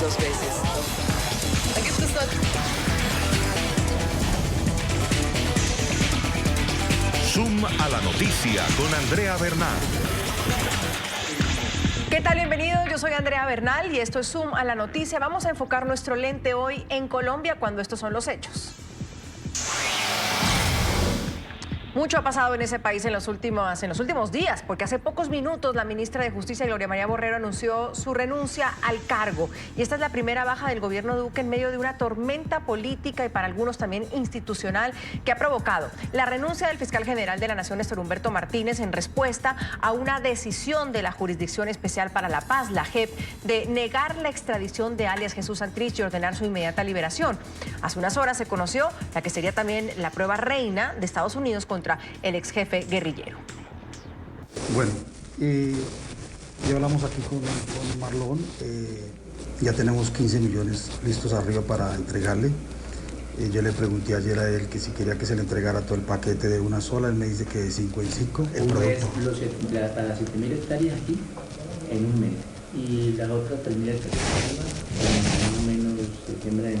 2 veces. Da gibt es Zoom a la noticia con Andrea Bernal. ¿Qué tal? Bienvenidos, yo soy Andrea Bernal y esto es Zoom a la noticia. Vamos a enfocar nuestro lente hoy en Colombia cuando estos son los hechos. Mucho ha pasado en ese país en los últimos días, porque hace pocos minutos la ministra de Justicia, Gloria María Borrero, anunció su renuncia al cargo. Y esta es la primera baja del gobierno Duque en medio de una tormenta política y para algunos también institucional que ha provocado la renuncia del fiscal general de la Nación, Néstor Humberto Martínez, en respuesta a una decisión de la Jurisdicción Especial para la Paz, la JEP, de negar la extradición de alias Jesús Santrich y ordenar su inmediata liberación. Hace unas horas se conoció la que sería también la prueba reina de Estados Unidos contra el ex jefe guerrillero. Bueno, ya hablamos aquí con Marlon, ya tenemos 15 millones listos arriba para entregarle. Yo le pregunté ayer a él que si quería que se le entregara todo el paquete de una sola, él me dice que de 5 en 5. Para las 7.000 hectáreas aquí en un mes y las otras 3.000 hectáreas en más o menos septiembre,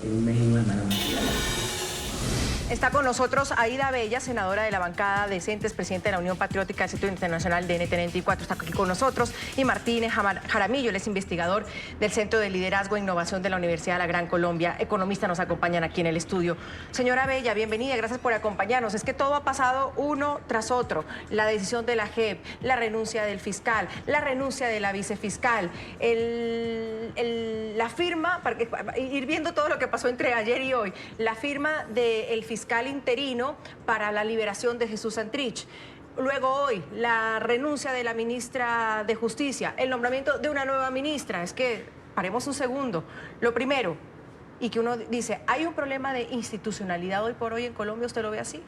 en un mes y una semana más. Está con nosotros Aida Bella, senadora de la bancada de Centes, presidenta de la Unión Patriótica del Centro Internacional de NT24, está aquí con nosotros, y Martínez Jaramillo, él es investigador del Centro de Liderazgo e Innovación de la Universidad de la Gran Colombia, economista, nos acompañan aquí en el estudio. Señora Bella, bienvenida, gracias por acompañarnos. Es que todo ha pasado uno tras otro, la decisión de la JEP, la renuncia del fiscal, la renuncia de la vicefiscal, la firma, para ir viendo todo lo que pasó entre ayer y hoy, la firma del fiscal interino para la liberación de Jesús Santrich. Luego hoy, la renuncia de la ministra de Justicia, el nombramiento de una nueva ministra. Es que, paremos un segundo. Lo primero, y que uno dice, ¿hay un problema de institucionalidad hoy por hoy en Colombia? ¿Usted lo ve así?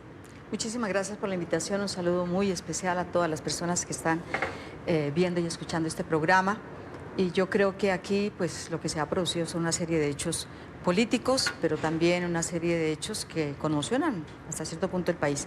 Muchísimas gracias por la invitación. Un saludo muy especial a todas las personas que están viendo y escuchando este programa. Y yo creo que aquí, pues, lo que se ha producido son una serie de hechos políticos, pero también una serie de hechos que conmocionan hasta cierto punto el país.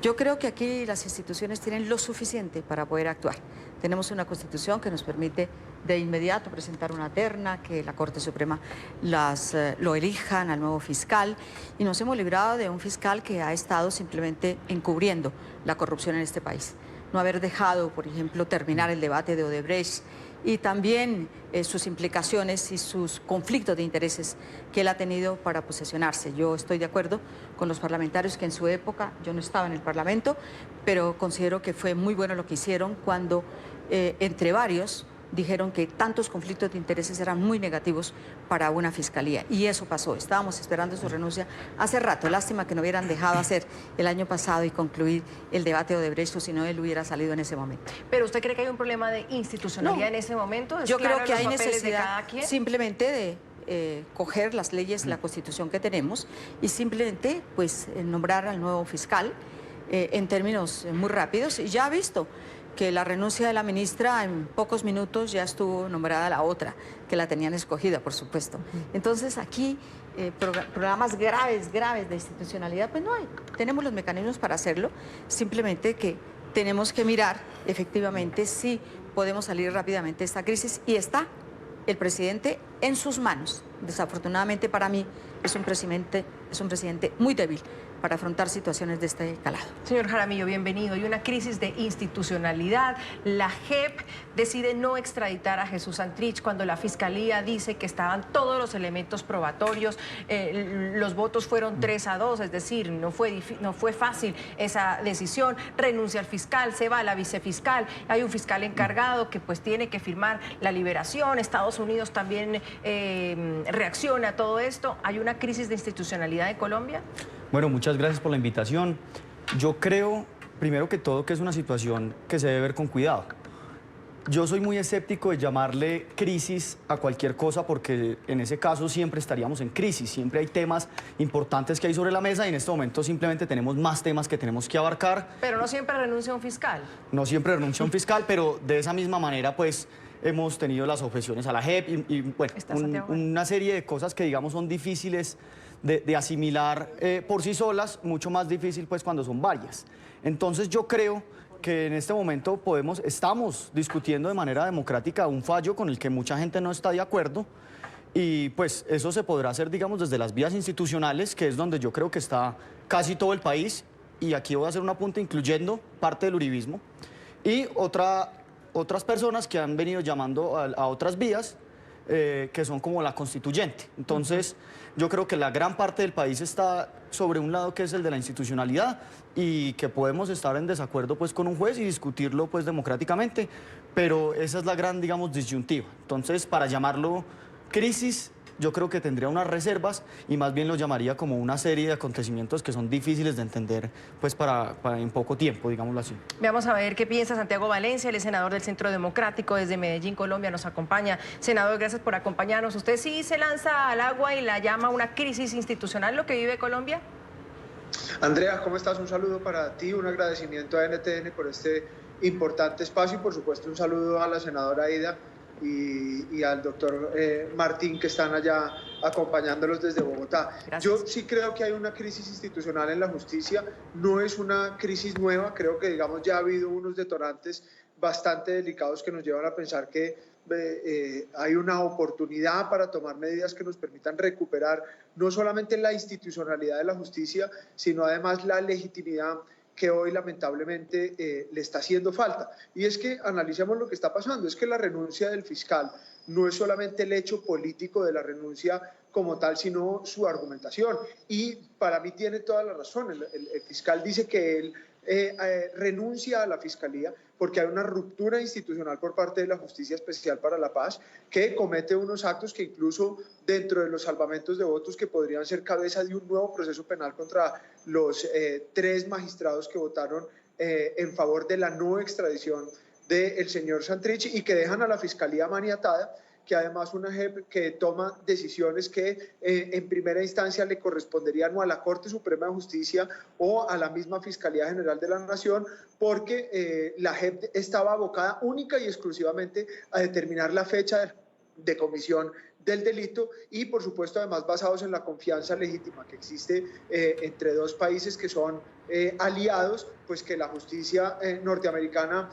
Yo creo que aquí las instituciones tienen lo suficiente para poder actuar. Tenemos una Constitución que nos permite de inmediato presentar una terna, que la Corte Suprema lo elijan al nuevo fiscal, y nos hemos librado de un fiscal que ha estado simplemente encubriendo la corrupción en este país. No haber dejado, por ejemplo, terminar el debate de Odebrecht, y también sus implicaciones y sus conflictos de intereses que él ha tenido para posesionarse. Yo estoy de acuerdo con los parlamentarios que en su época, yo no estaba en el Parlamento, pero considero que fue muy bueno lo que hicieron cuando, entre varios, dijeron que tantos conflictos de intereses eran muy negativos para una fiscalía. Y eso pasó. Estábamos esperando su renuncia hace rato. Lástima que no hubieran dejado hacer el año pasado y concluir el debate de Odebrecht, si no él hubiera salido en ese momento. ¿Pero usted cree que hay un problema de institucionalidad en ese momento? Yo creo que hay necesidad simplemente de coger las leyes, la Constitución que tenemos y simplemente pues nombrar al nuevo fiscal en términos muy rápidos. Y ya ha visto que la renuncia de la ministra en pocos minutos ya estuvo nombrada la otra, que la tenían escogida, por supuesto. Entonces aquí programas graves de institucionalidad, pues no hay. Tenemos los mecanismos para hacerlo, simplemente que tenemos que mirar efectivamente si podemos salir rápidamente de esta crisis, y está el presidente en sus manos. Desafortunadamente para mí es un presidente muy débil para afrontar situaciones de este calado. Señor Jaramillo, bienvenido. Hay una crisis de institucionalidad. La JEP decide no extraditar a Jesús Santrich cuando la Fiscalía dice que estaban todos los elementos probatorios. Los votos fueron 3-2, es decir, no fue fácil esa decisión. Renuncia al fiscal, se va a la vicefiscal. Hay un fiscal encargado que pues tiene que firmar la liberación. Estados Unidos también reacciona a todo esto. ¿Hay una crisis de institucionalidad en Colombia? Bueno, muchas gracias por la invitación. Yo creo, primero que todo, que es una situación que se debe ver con cuidado. Yo soy muy escéptico de llamarle crisis a cualquier cosa porque en ese caso siempre estaríamos en crisis, siempre hay temas importantes que hay sobre la mesa y en este momento simplemente tenemos más temas que tenemos que abarcar. Pero no siempre renuncia un fiscal. No siempre renuncia un fiscal, pero de esa misma manera pues hemos tenido las objeciones a la JEP y bueno, una serie de cosas que digamos son difíciles de asimilar por sí solas, mucho más difícil pues cuando son varias. Entonces yo creo que en este momento estamos discutiendo de manera democrática un fallo con el que mucha gente no está de acuerdo Y pues eso se podrá hacer, digamos, desde las vías institucionales, que es donde yo creo que está casi todo el país. Y aquí voy a hacer un apunte incluyendo parte del uribismo. Y otras personas que han venido llamando a otras vías, que son como la constituyente. Entonces, yo creo que la gran parte del país está sobre un lado que es el de la institucionalidad y que podemos estar en desacuerdo pues con un juez y discutirlo pues democráticamente, pero esa es la gran, digamos, disyuntiva. Entonces, para llamarlo crisis, yo creo que tendría unas reservas y más bien lo llamaría como una serie de acontecimientos que son difíciles de entender pues para en poco tiempo, digámoslo así. Vamos a ver qué piensa Santiago Valencia, el es senador del Centro Democrático desde Medellín, Colombia, nos acompaña. Senador, gracias por acompañarnos. ¿Usted sí se lanza al agua y la llama una crisis institucional lo que vive Colombia? Andrea, ¿cómo estás? Un saludo para ti, un agradecimiento a NTN por este importante espacio y por supuesto un saludo a la senadora Aida y al doctor Martín, que están allá acompañándolos desde Bogotá. Gracias. Yo sí creo que hay una crisis institucional en la justicia, no es una crisis nueva, creo que digamos ya ha habido unos detonantes bastante delicados que nos llevan a pensar que hay una oportunidad para tomar medidas que nos permitan recuperar no solamente la institucionalidad de la justicia, sino además la legitimidad que hoy lamentablemente le está haciendo falta. Y es que analicemos lo que está pasando, es que la renuncia del fiscal no es solamente el hecho político de la renuncia como tal, sino su argumentación. Y para mí tiene toda la razón, el fiscal dice que él renuncia a la fiscalía porque hay una ruptura institucional por parte de la Justicia Especial para la Paz, que comete unos actos que incluso dentro de los salvamentos de votos que podrían ser cabeza de un nuevo proceso penal contra los 3 magistrados que votaron en favor de la no extradición del señor Santrich y que dejan a la Fiscalía maniatada, que además una JEP que toma decisiones que en primera instancia le corresponderían o a la Corte Suprema de Justicia o a la misma Fiscalía General de la Nación, porque la JEP estaba abocada única y exclusivamente a determinar la fecha de comisión del delito y por supuesto además basados en la confianza legítima que existe entre 2 países que son aliados, pues que la justicia norteamericana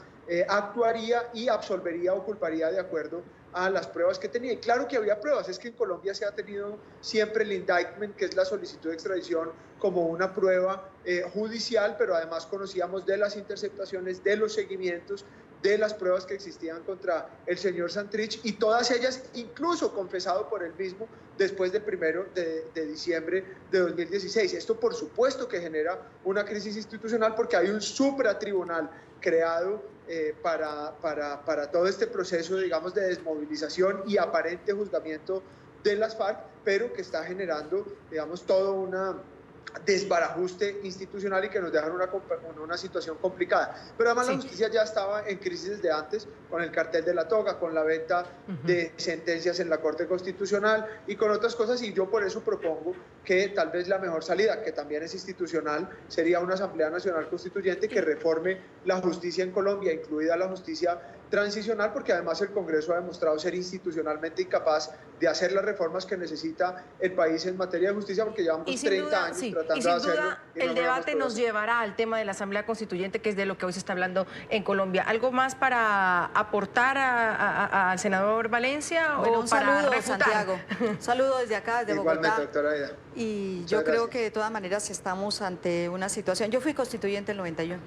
actuaría y absolvería o culparía de acuerdo a las pruebas que tenía. Y claro que había pruebas, es que en Colombia se ha tenido siempre el indictment, que es la solicitud de extradición, como una prueba judicial, pero además conocíamos de las interceptaciones, de los seguimientos, de las pruebas que existían contra el señor Santrich y todas ellas incluso confesado por él mismo después del 1 de diciembre de 2016. Esto por supuesto que genera una crisis institucional porque hay un supratribunal creado para todo este proceso, digamos, de desmovilización y aparente juzgamiento de las FARC, pero que está generando, digamos, todo una desbarajuste institucional y que nos dejan una situación complicada. Pero además la justicia ya estaba en crisis desde antes, con el cartel de la toga, con la venta de sentencias en la Corte Constitucional y con otras cosas, y yo por eso propongo que tal vez la mejor salida, que también es institucional, sería una Asamblea Nacional Constituyente que reforme la justicia en Colombia, incluida la justicia transicional, porque además el Congreso ha demostrado ser institucionalmente incapaz de hacer las reformas que necesita el país en materia de justicia, porque llevamos 30 años tratando de hacerlo. Y sin duda el debate nos llevará al tema de la Asamblea Constituyente, que es de lo que hoy se está hablando en Colombia. ¿Algo más para aportar al senador Valencia? Bueno, o un para saludo, refutar? Santiago. Un saludo desde acá, desde Igualmente, Bogotá. doctora Aida. Y Muchas yo creo gracias. que de todas maneras estamos ante una situación. Yo fui constituyente en el 91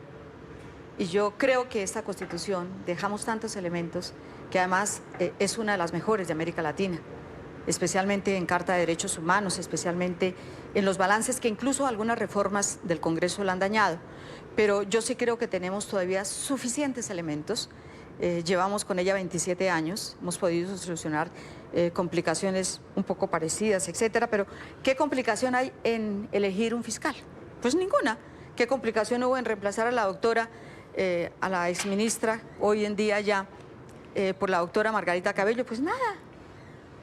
y yo creo que esta constitución dejamos tantos elementos que además es una de las mejores de América Latina, especialmente en Carta de Derechos Humanos, especialmente en los balances que incluso algunas reformas del Congreso la han dañado. Pero yo sí creo que tenemos todavía suficientes elementos. Llevamos con ella 27 años, hemos podido solucionar complicaciones un poco parecidas, etcétera, pero ¿qué complicación hay en elegir un fiscal? Pues ninguna. ¿Qué complicación hubo en reemplazar a la doctora, a la exministra, hoy en día ya, por la doctora Margarita Cabello? Pues nada.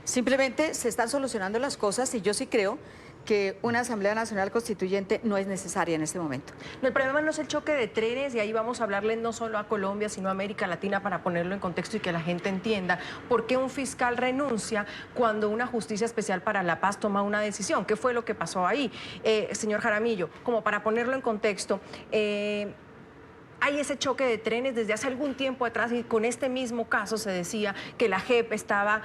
Simplemente se están solucionando las cosas y yo sí creo que una Asamblea Nacional Constituyente no es necesaria en este momento. No, el problema no es el choque de trenes, y ahí vamos a hablarle no solo a Colombia, sino a América Latina, para ponerlo en contexto y que la gente entienda por qué un fiscal renuncia cuando una Justicia Especial para la Paz toma una decisión. ¿Qué fue lo que pasó ahí? Señor Jaramillo, como para ponerlo en contexto, hay ese choque de trenes desde hace algún tiempo atrás, y con este mismo caso se decía que la JEP estaba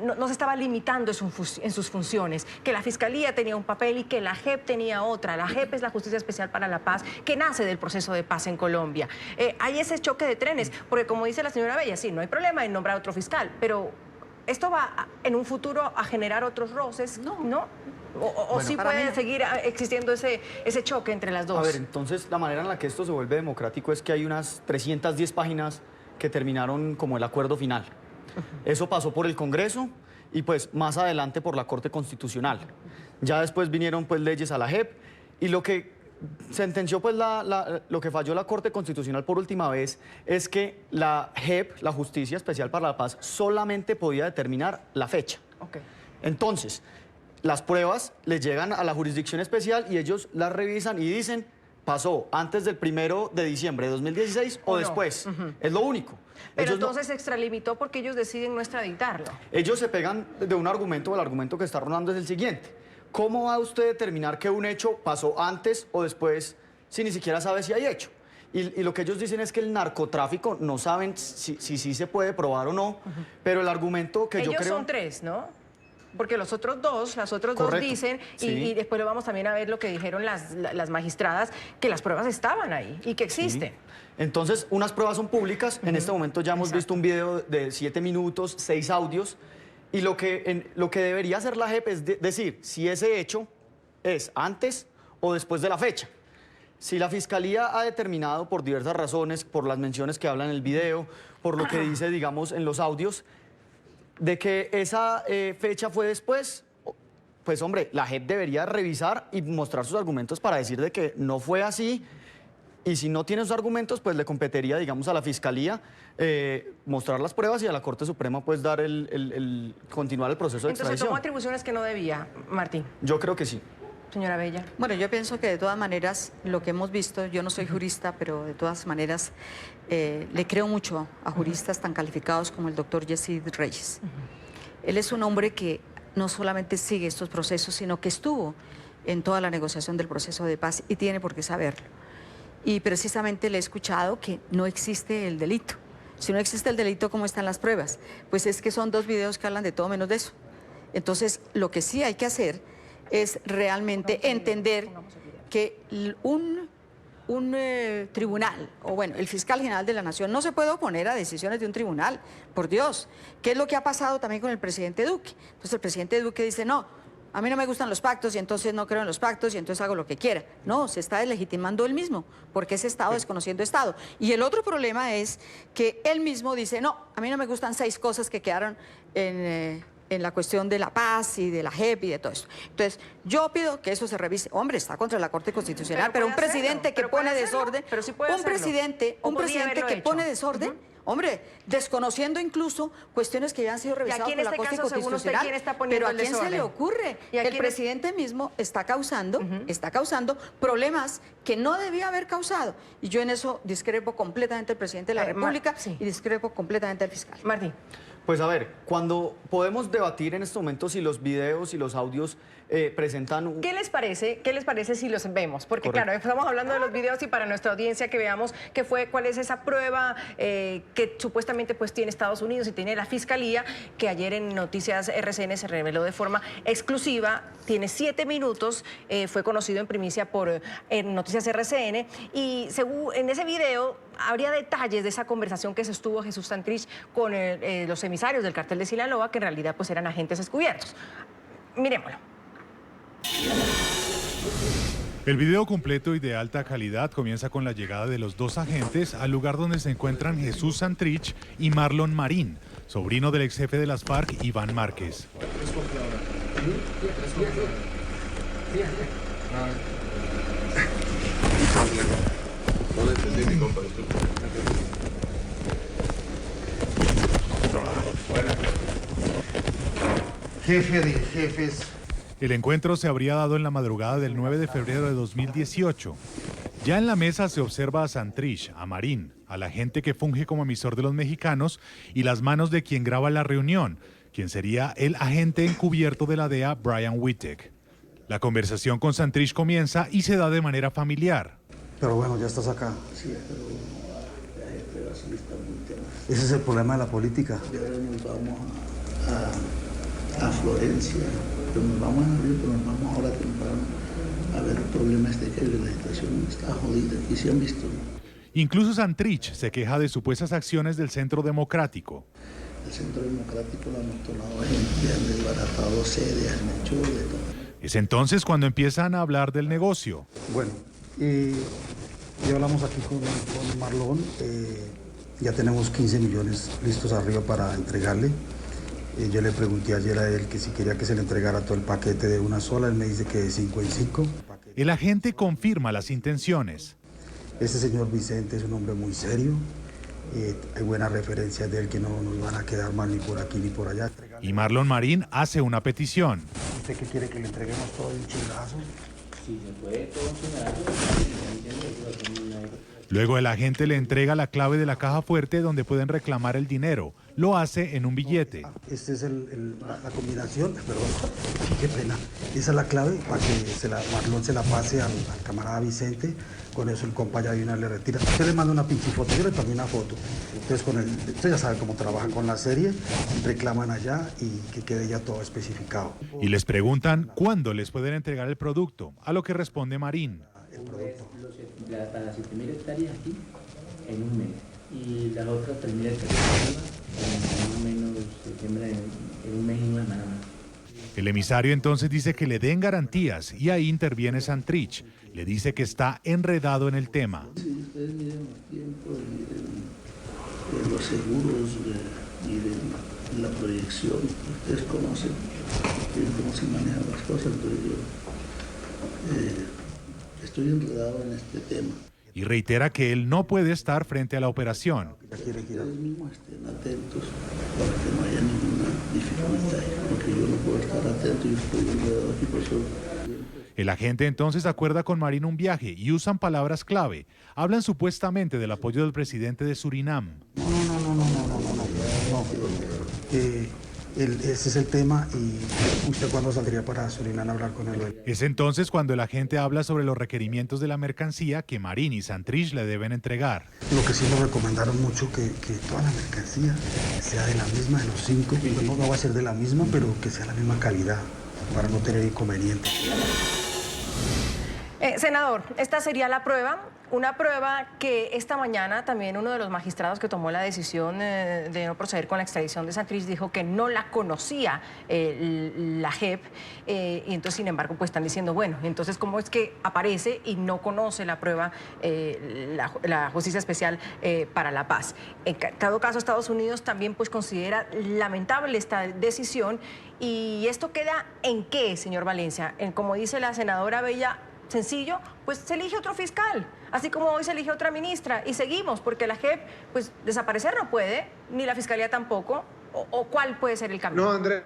no se estaba limitando en sus funciones, que la Fiscalía tenía un papel y que la JEP tenía otra. La JEP es la Justicia Especial para la Paz, que nace del proceso de paz en Colombia. Hay ese choque de trenes, porque como dice la señora Bella, sí, no hay problema en nombrar otro fiscal, pero ¿esto va en un futuro a generar otros roces? No. ¿O sí puede seguir existiendo ese choque entre las dos? A ver, entonces la manera en la que esto se vuelve democrático es que hay unas 310 páginas que terminaron como el acuerdo final. Eso pasó por el Congreso y pues más adelante por la Corte Constitucional. Ya después vinieron pues leyes a la JEP y lo que sentenció pues lo que falló la Corte Constitucional por última vez es que la JEP, la Justicia Especial para la Paz, solamente podía determinar la fecha. Entonces, las pruebas les llegan a la jurisdicción especial y ellos las revisan y dicen, pasó antes del 1 de diciembre de 2016 o después. Es lo único. Pero Ellos entonces se extralimitó porque ellos deciden no extraditarlo. Ellos se pegan de un argumento, el argumento que está rondando es el siguiente. ¿Cómo va usted a determinar que un hecho pasó antes o después si ni siquiera sabe si hay hecho? Y lo que ellos dicen es que el narcotráfico no saben si se puede probar o no, pero el argumento que yo creo... Ellos son 3, ¿no? Porque los otros dos dicen, y después lo vamos también a ver lo que dijeron las magistradas, que las pruebas estaban ahí y que existen. Sí. Entonces, unas pruebas son públicas. En este momento ya hemos visto un video de 7 minutos, 6 audios, y lo que debería hacer la JEP es decir si ese hecho es antes o después de la fecha. Si la Fiscalía ha determinado por diversas razones, por las menciones que habla en el video, por lo que dice, digamos, en los audios, de que esa fecha fue después, pues hombre, la JEP debería revisar y mostrar sus argumentos para decir de que no fue así, y si no tiene sus argumentos, pues le competiría, digamos, a la Fiscalía mostrar las pruebas y a la Corte Suprema pues dar continuar el proceso de extradición. Entonces, ¿tomó atribuciones que no debía, Martín? Yo creo que sí. Señora Bella. Bueno, yo pienso que de todas maneras, lo que hemos visto, yo no soy jurista, pero de todas maneras le creo mucho a juristas tan calificados como el doctor Yesid Reyes. Él es un hombre que no solamente sigue estos procesos, sino que estuvo en toda la negociación del proceso de paz y tiene por qué saberlo. Y precisamente le he escuchado que no existe el delito. Si no existe el delito, ¿cómo están las pruebas? Pues es que son 2 videos que hablan de todo menos de eso. Entonces, lo que sí hay que hacer es realmente entender que un tribunal, o bueno, el fiscal general de la Nación no se puede oponer a decisiones de un tribunal, por Dios. ¿Qué es lo que ha pasado también con el presidente Duque? Entonces el presidente Duque dice, no, a mí no me gustan los pactos y entonces no creo en los pactos y entonces hago lo que quiera. No, se está deslegitimando él mismo, porque es Estado desconociendo Estado. Y el otro problema es que él mismo dice, no, a mí no me gustan 6 cosas que quedaron en la cuestión de la paz y de la JEP y de todo eso. Entonces, yo pido que eso se revise. Hombre, está contra la Corte Constitucional, pero un presidente que pone desorden, un presidente que pone desorden, hombre, desconociendo incluso cuestiones que ya han sido revisadas por la Corte Constitucional. ¿Quién está poniendo pero ¿a quién se le ocurre? El presidente mismo está causando problemas que no debía haber causado. Y yo en eso discrepo completamente del presidente de la República y discrepo completamente del fiscal. Martín. Pues a ver, cuando podemos debatir en este momento si los videos y los audios presentan... ¿Qué les parece si los vemos? Porque Correcto. claro, estamos hablando de los videos y para nuestra audiencia que veamos cuál es esa prueba que supuestamente pues tiene Estados Unidos y tiene la Fiscalía, que ayer en Noticias RCN se reveló de forma exclusiva, tiene 7 minutos, fue conocido en primicia por Noticias RCN, y según en ese video habría detalles de esa conversación que sostuvo Jesús Santrich con los emisarios del cartel de Sinaloa, que en realidad pues eran agentes encubiertos. Miremoslo. El video completo y de alta calidad comienza con la llegada de los 2 agentes al lugar donde se encuentran Jesús Santrich y Marlon Marín, sobrino del ex jefe de las FARC, Iván Márquez. Jefe de jefes. El encuentro se habría dado en la madrugada del 9 de febrero de 2018. Ya en la mesa se observa a Santrich, a Marín, al agente que funge como emisor de los mexicanos y las manos de quien graba la reunión, quien sería el agente encubierto de la DEA, Brian Wittek. La conversación con Santrich comienza y se da de manera familiar. Pero bueno, ya estás acá. Ese es el problema de la política. afluencia, pero nos vamos a abrir, pero nos vamos ahora temprano a ver el problema que la situación está jodida, aquí se han visto, ¿no? Incluso Santrich se queja de supuestas acciones del Centro Democrático. El Centro Democrático lo han tomado gente, han desbaratado sedes, han hecho de todo. Es entonces cuando empiezan a hablar del negocio. Bueno, ya hablamos aquí con Marlon, ya tenemos 15 millones listos arriba para entregarle. Yo le pregunté ayer a él que si quería que se le entregara todo el paquete de una sola, él me dice que de 5 en 5. El agente confirma las intenciones. Este señor Vicente es un hombre muy serio, hay buenas referencias de él que no nos van a quedar mal ni por aquí ni por allá. Y Marlon Marín hace una petición. ¿Usted qué quiere, que le entreguemos todo de un chingazo? Si se puede, todo un chingazo. Luego el agente le entrega la clave de la caja fuerte donde pueden reclamar el dinero. Lo hace en un billete. Esta es la combinación, perdón, qué pena. Esa es la clave para que Marlon se la pase al camarada Vicente. Con eso el compa ya de una le retira. Usted le manda una pinche foto, yo le tomé una foto. Entonces usted ya sabe cómo trabaja con la serie, reclaman allá y que quede ya todo especificado. Y les preguntan cuándo les pueden entregar el producto, a lo que responde Marín. Para las 7.000 hectáreas aquí en un mes y las otras 3.000 hectáreas más o menos se siembran en un mes y una semana más. El emisario entonces dice que le den garantías y ahí interviene Santrich. Le dice que está enredado en el tema. Si ustedes miren los tiempos, miren los seguros, miren la proyección, ustedes conocen cómo se manejan las cosas, entonces yo estoy enredado en este tema. Y reitera que él no puede estar frente a la operación. Ustedes mismos estén atentos para que no haya ninguna dificultad, porque yo no puedo estar atento y estoy enredado aquí por eso. El agente entonces acuerda con Marín un viaje y usan palabras clave. Hablan supuestamente del apoyo del presidente de Surinam. Ese es el tema y usted cuándo saldría para Surinam a hablar con él. Es entonces cuando el agente habla sobre los requerimientos de la mercancía que Marín y Santrich le deben entregar. Lo que sí nos recomendaron mucho que toda la mercancía sea de la misma, de los 5, no va a ser de la misma, pero que sea la misma calidad para no tener inconvenientes. Senador, esta sería la prueba, una prueba que esta mañana también uno de los magistrados que tomó la decisión de no proceder con la extradición de Santrich dijo que no la conocía la JEP y entonces sin embargo pues están diciendo bueno, entonces cómo es que aparece y no conoce la prueba la Justicia Especial para la Paz. En todo caso Estados Unidos también pues considera lamentable esta decisión y esto queda en qué, señor Valencia, como dice la senadora Bella. Sencillo, pues se elige otro fiscal, así como hoy se elige otra ministra y seguimos, porque la JEP pues desaparecer no puede, ni la fiscalía tampoco, o ¿cuál puede ser el camino? No, Andrea,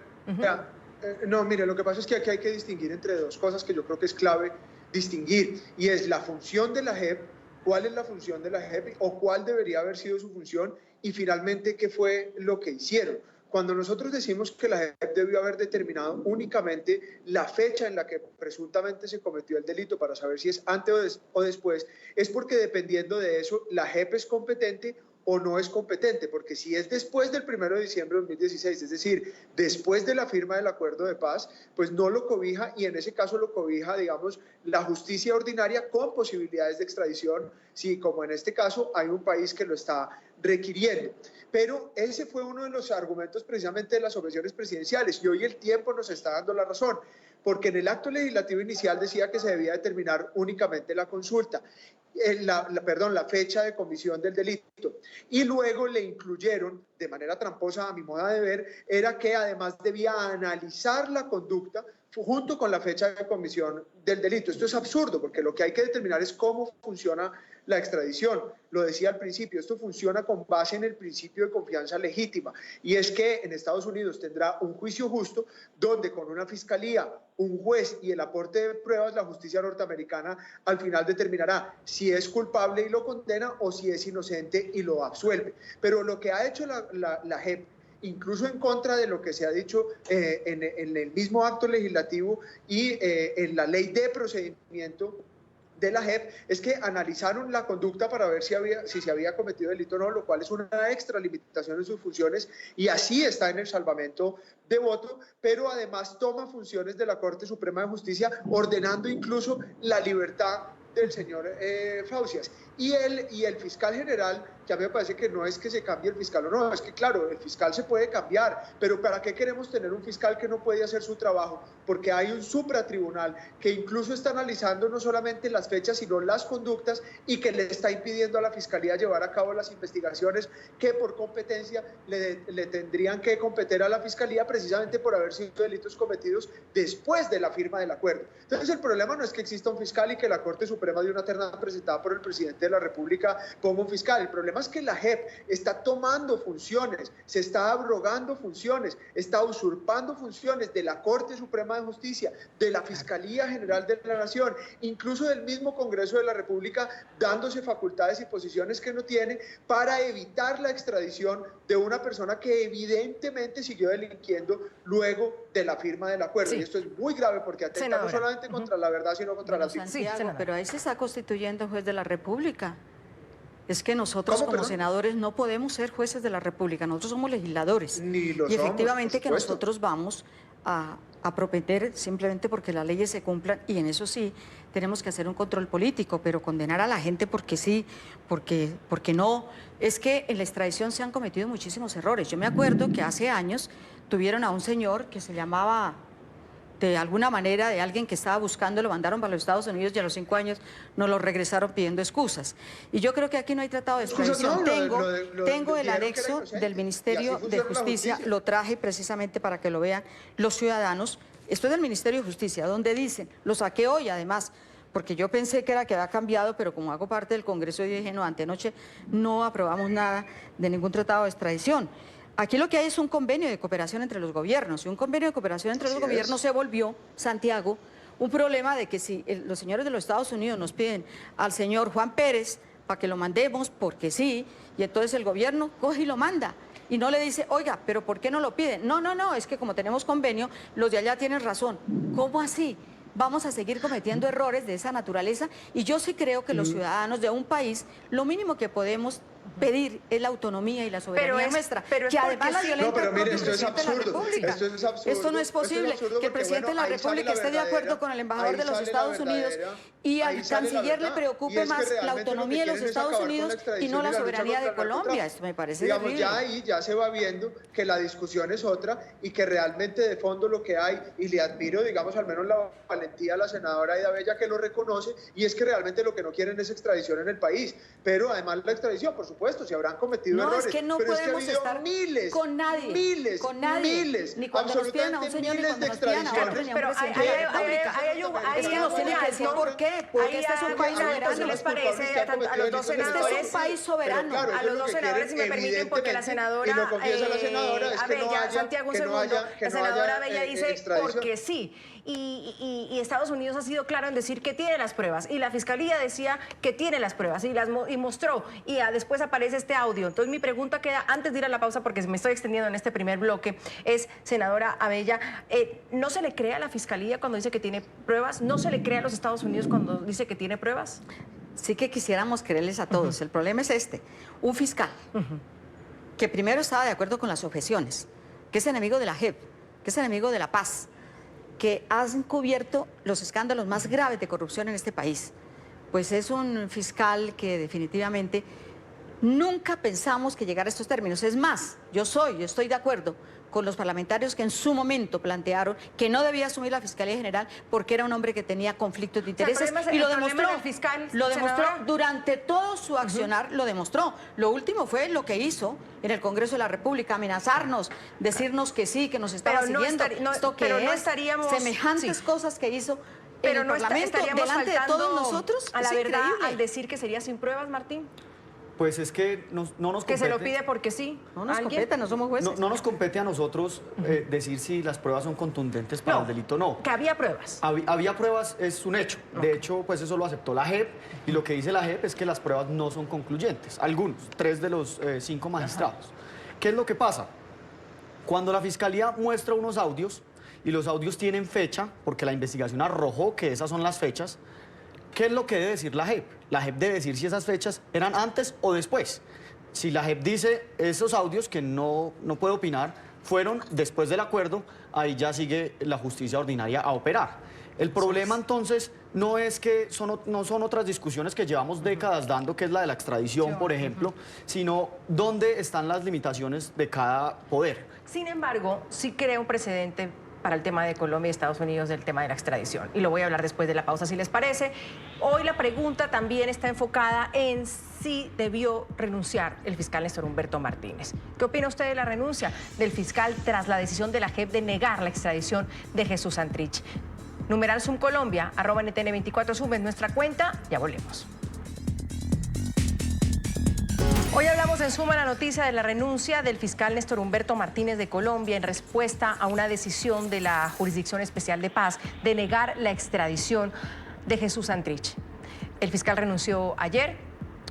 no, mire, lo que pasa es que aquí hay que distinguir entre dos cosas que yo creo que es clave distinguir, y es la función de la JEP, cuál es la función de la JEP o cuál debería haber sido su función y finalmente qué fue lo que hicieron. Cuando nosotros decimos que la JEP debió haber determinado únicamente la fecha en la que presuntamente se cometió el delito para saber si es antes o después, es porque dependiendo de eso, la JEP es competente o no es competente, porque si es después del 1 de diciembre de 2016, es decir, después de la firma del acuerdo de paz, pues no lo cobija y en ese caso lo cobija, digamos, la justicia ordinaria con posibilidades de extradición, si como en este caso hay un país que lo está requiriendo. Pero ese fue uno de los argumentos precisamente de las objeciones presidenciales y hoy el tiempo nos está dando la razón, porque en el acto legislativo inicial decía que se debía determinar únicamente la consulta, la fecha de comisión del delito. Y luego le incluyeron, de manera tramposa a mi modo de ver, era que además debía analizar la conducta junto con la fecha de comisión del delito. Esto es absurdo, porque lo que hay que determinar es cómo funciona la extradición. Lo decía al principio, esto funciona con base en el principio de confianza legítima, y es que en Estados Unidos tendrá un juicio justo donde con una fiscalía, un juez y el aporte de pruebas, la justicia norteamericana al final determinará si es culpable y lo condena o si es inocente y lo absuelve. Pero lo que ha hecho la JEP, incluso en contra de lo que se ha dicho en el mismo acto legislativo y en la ley de procedimiento de la JEP es que analizaron la conducta para ver si se había cometido delito o no, lo cual es una extralimitación en sus funciones y así está en el salvamento de voto, pero además toma funciones de la Corte Suprema de Justicia ordenando incluso la libertad del señor Faucias. Y el fiscal general, que a mí me parece que no es que se cambie el fiscal o no, es que claro, el fiscal se puede cambiar, pero ¿para qué queremos tener un fiscal que no puede hacer su trabajo? Porque hay un supratribunal que incluso está analizando no solamente las fechas, sino las conductas y que le está impidiendo a la fiscalía llevar a cabo las investigaciones que por competencia le tendrían que competir a la fiscalía precisamente por haber sido delitos cometidos después de la firma del acuerdo. Entonces el problema no es que exista un fiscal y que la Corte Suprema de una terna presentada por el presidente de la República ponga un fiscal. El problema es que la JEP está tomando funciones, se está abrogando funciones, está usurpando funciones de la Corte Suprema de Justicia, de la Fiscalía General de la Nación, incluso del mismo Congreso de la República, dándose facultades y posiciones que no tiene para evitar la extradición de una persona que evidentemente siguió delinquiendo luego de la firma del acuerdo. Sí. Y esto es muy grave porque atenta no solamente contra la verdad, sino contra la Santiago, sí, pero ahí se está constituyendo juez de la República. Es que nosotros como senadores no podemos ser jueces de la República, nosotros somos legisladores. Ni lo y efectivamente somos, que nosotros vamos a prometer simplemente porque las leyes se cumplan, y en eso sí tenemos que hacer un control político, pero condenar a la gente porque sí, porque no. Es que en la extradición se han cometido muchísimos errores. Yo me acuerdo que hace años tuvieron a un señor que se llamaba, de alguna manera, de alguien que estaba buscando, lo mandaron para los Estados Unidos y a los 5 años nos lo regresaron pidiendo excusas. Y yo creo que aquí no hay tratado de extradición. Tengo el anexo del Ministerio de Justicia, lo traje precisamente para que lo vean los ciudadanos. Esto es del Ministerio de Justicia, donde dicen, lo saqué hoy además, porque yo pensé que había cambiado, pero como hago parte del Congreso, yo dije, no, antenoche no aprobamos nada de ningún tratado de extradición. Aquí lo que hay es un convenio de cooperación entre los gobiernos, y un convenio de cooperación entre los gobiernos se volvió, Santiago, un problema de que si los señores de los Estados Unidos nos piden al señor Juan Pérez para que lo mandemos, porque sí, y entonces el gobierno coge y lo manda. Y no le dice, oiga, pero ¿por qué no lo piden? No, es que como tenemos convenio, los de allá tienen razón. ¿Cómo así? Vamos a seguir cometiendo errores de esa naturaleza, y yo sí creo que los ciudadanos de un país, lo mínimo que podemos pedir es la autonomía y la soberanía nuestra, que además la violenta el propio presidente de la República. Esto no es posible, que el presidente de la República esté de acuerdo con el embajador de los Estados Unidos y al canciller le preocupe más la autonomía de los Estados Unidos y no la soberanía de Colombia. Esto me parece terrible. Ya ahí ya se va viendo que la discusión es otra y que realmente de fondo lo que hay, y le admiro, digamos, al menos la valentía a la senadora Aida Bella, que lo reconoce, y es que realmente lo que no quieren es extradición en el país, pero además la extradición, por supuesto, si habrán cometido errores. No, es que no podemos estar con nadie, ni cuando nos piden a un señor, ni cuando nos piden a otro, ni a un presidente de la República. Es que nos tienen que decir por qué, porque este es un país soberano. ¿Les parece a los dos senadores? Este es un país soberano. A los dos senadores, si me permiten, porque la senadora Abella, Santiago, un segundo, la senadora Abella dice porque sí. Y Estados Unidos ha sido claro en decir que tiene las pruebas, y la Fiscalía decía que tiene las pruebas y mostró, y después aparece este audio. Entonces mi pregunta queda, antes de ir a la pausa, porque me estoy extendiendo en este primer bloque, es, senadora Abella, ¿no se le cree a la Fiscalía cuando dice que tiene pruebas? ¿No se le cree a los Estados Unidos cuando dice que tiene pruebas? Sí que quisiéramos creerles a todos. El problema es este, un fiscal que primero estaba de acuerdo con las objeciones, que es enemigo de la JEP, que es enemigo de la paz, que han cubierto los escándalos más graves de corrupción en este país. Pues es un fiscal que definitivamente nunca pensamos que llegara a estos términos. Es más, yo estoy de acuerdo con los parlamentarios que en su momento plantearon que no debía asumir la Fiscalía General porque era un hombre que tenía conflictos de intereses, y lo demostró, durante todo su accionar, lo demostró. Lo último fue lo que hizo en el Congreso de la República, amenazarnos, decirnos que sí, que nos estaba siguiendo, semejantes cosas que hizo en el Parlamento delante de todos nosotros. A la verdad, al decir que sería sin pruebas, Martín. Pues es que no nos compete. Que se lo pide porque sí. No nos compete, no somos jueces. No nos compete a nosotros decir si las pruebas son contundentes para el delito o no. Que había pruebas. Había pruebas, es un hecho. De hecho, pues eso lo aceptó la JEP, y lo que dice la JEP es que las pruebas no son concluyentes. Algunos, 3 de los 5 magistrados. ¿Qué es lo que pasa? Cuando la Fiscalía muestra unos audios, y los audios tienen fecha, porque la investigación arrojó que esas son las fechas, ¿qué es lo que debe decir la JEP? La JEP debe decir si esas fechas eran antes o después. Si la JEP dice esos audios que no puede opinar fueron después del acuerdo, ahí ya sigue la justicia ordinaria a operar. El problema entonces no es que no son otras discusiones que llevamos décadas dando, que es la de la extradición, por ejemplo, sino dónde están las limitaciones de cada poder. Sin embargo, sí crea un precedente para el tema de Colombia y Estados Unidos del tema de la extradición. Y lo voy a hablar después de la pausa, si les parece. Hoy la pregunta también está enfocada en si debió renunciar el fiscal Néstor Humberto Martínez. ¿Qué opina usted de la renuncia del fiscal tras la decisión de la JEP de negar la extradición de Jesús Santrich? Numeral Zoom Colombia, @NTN24 Zoom es nuestra cuenta. Ya volvemos. Hoy hablamos en Suma la noticia de la renuncia del fiscal Néstor Humberto Martínez de Colombia en respuesta a una decisión de la Jurisdicción Especial de Paz de negar la extradición de Jesús Santrich. El fiscal renunció ayer,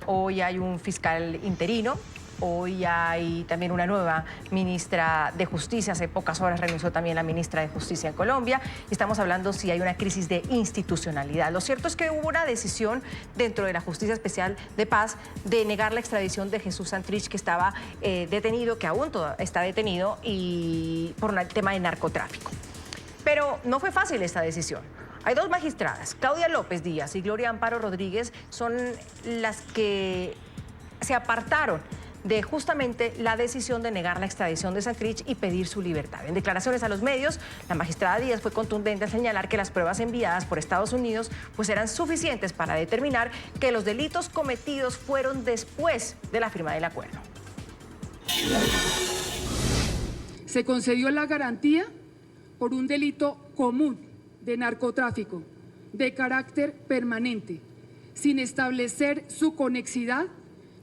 hoy hay un fiscal interino, hoy hay también una nueva ministra de Justicia, hace pocas horas renunció también la ministra de Justicia en Colombia, y estamos hablando si hay una crisis de institucionalidad. Lo cierto es que hubo una decisión dentro de la Justicia Especial de Paz de negar la extradición de Jesús Santrich, que estaba detenido, que aún está detenido, y por un tema de narcotráfico. Pero no fue fácil esta decisión. Hay dos magistradas, Claudia López Díaz y Gloria Amparo Rodríguez, son las que se apartaron de justamente la decisión de negar la extradición de Santrich y pedir su libertad. En declaraciones a los medios, la magistrada Díaz fue contundente al señalar que las pruebas enviadas por Estados Unidos pues eran suficientes para determinar que los delitos cometidos fueron después de la firma del acuerdo. Se concedió la garantía por un delito común de narcotráfico de carácter permanente, sin establecer su conexidad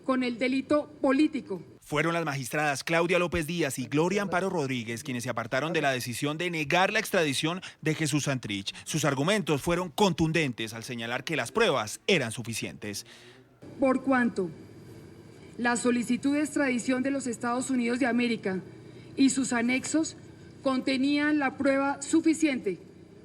con el delito político. Fueron las magistradas Claudia López Díaz y Gloria Amparo Rodríguez quienes se apartaron de la decisión de negar la extradición de Jesús Santrich. Sus argumentos fueron contundentes al señalar que las pruebas eran suficientes. Por cuanto la solicitud de extradición de los Estados Unidos de América y sus anexos contenían la prueba suficiente